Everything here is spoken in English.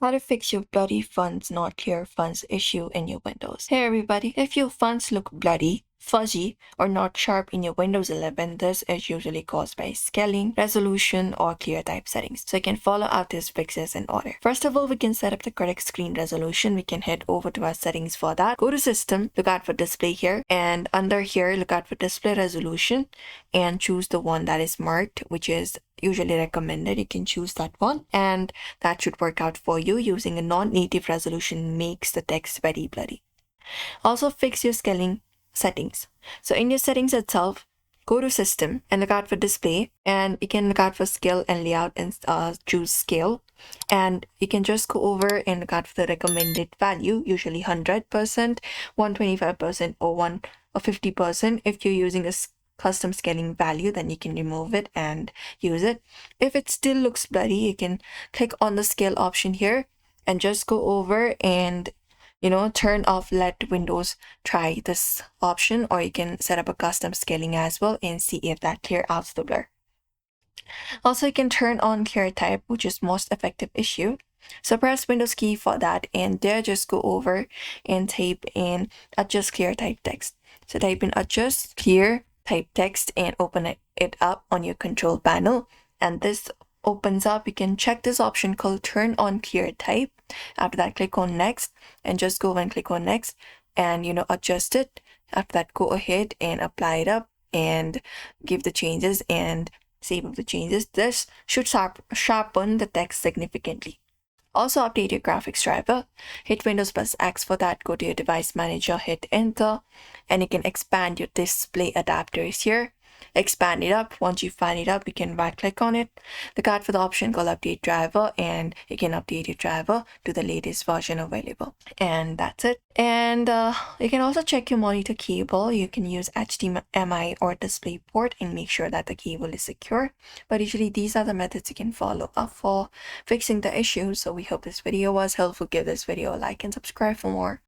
How to fix your bloody fonts not clear fonts issue in your Windows. Hey everybody, if your fonts look bloody, fuzzy, or not sharp in your Windows 11, this is usually caused by scaling, resolution, or ClearType settings. So you can follow out these fixes in order. First of all, we can set up the correct screen resolution. We can head over to our settings for that. Go to System, look out for Display here, and under here, look out for Display Resolution, and choose the one that is marked, which is usually recommended. You can choose that one, and that should work out for you. Using a non-native resolution makes the text very blurry. Also, fix your scaling settings. So in your settings itself, go to System and look out for Display, and you can look out for Scale and Layout and choose Scale, and you can just go over and look out for the recommended value, usually 100%, 125%, or 50%. If you're using a custom scaling value, then you can remove it and use it. If it still looks blurry, you can click on the scale option here and just go over and turn off let Windows try this option, or you can set up a custom scaling as well and see if that clear out the blur. Also, you can turn on ClearType, which is most effective issue. So press Windows key for that, and there just go over and type in adjust ClearType text. So type in adjust ClearType text and open it up on your control panel, and this opens up. You can check this option called turn on ClearType. After that, click on next and just go and click on next and adjust it. After that, go ahead and apply it up and give the changes and save up the changes. This should sharpen the text significantly. Also, update your graphics driver. Hit Windows plus X for that. Go to your device manager, hit enter, and you can expand your display adapters here. Expand it up. Once you find it up, you can right click on it, look out for the option called update driver, and you can update your driver to the latest version available. And that's it. And you can also check your monitor cable. You can use HDMI or DisplayPort and make sure that the cable is secure. But usually these are the methods you can follow up for fixing the issue. So we hope this video was helpful. Give this video a like and subscribe for more.